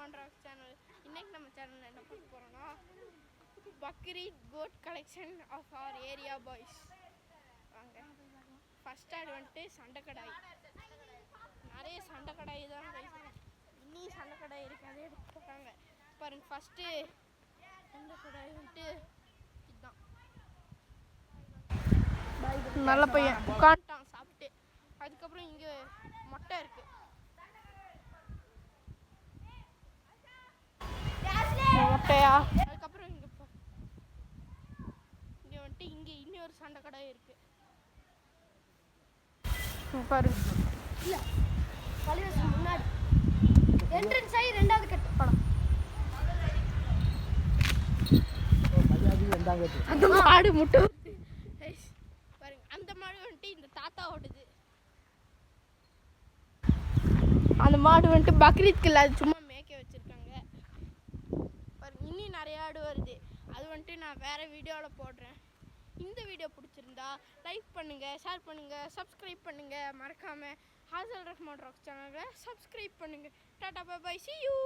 Rahman rock channel. இன்னைக்கு நம்ம சேனல்ல என்ன பார்க்க போறோம்னா Bakrid goat collection of our area boys. வாங்க. ஃபர்ஸ்ட் ஆட் வந்துட்டு சண்டைக்கடாய். நிறைய சண்டைக்கடாய் தான் இன்னும் சண்டைக்கடாய் இருக்கு, அதை எடுத்து போட்டாங்க பாருங்க. ஃபர்ஸ்ட்டு சண்டைக்கடாய் வந்துட்டு இதுதான். நல்ல பையன் உட்காந்துட்டான் சாப்பிட்டு. அதுக்கப்புறம் இங்கே மொட்டை இருக்கு. மொட்டையா? அதுக்கப்புறம் இங்கே இங்கே வந்துட்டு இங்கே இன்னொரு சண்டைக்கடை இருக்கு பாருங்க. இல்லை பள்ளிவாசல் முன்னாடி என்ட்ரன்ஸ் ஆகி ரெண்டாவது கட்டு படம். அந்த மாடு முட்டை பாருங்க. அந்த மாடு வந்துட்டு இந்த தாத்தா ஓடுது. அந்த மாடு வந்துட்டு பக்ரீத்க்கு இல்லை, அது சும்மா மேய்க்க வச்சிருக்காங்க பாருங்க. இன்னும் நிறைய ஆடு வருது, அது வந்துட்டு நான் வேற வீடியோவில் போடுறேன். இந்த வீடியோ பிடிச்சிருந்தா லைக் பண்ணுங்கள், ஷேர் பண்ணுங்கள், சப்ஸ்கிரைப் பண்ணுங்கள். மறக்காமல் ஹாசல் ரஹ்மான் ராக் சேனலை சப்ஸ்கிரைப் பண்ணுங்கள். Tata bye bye, see you.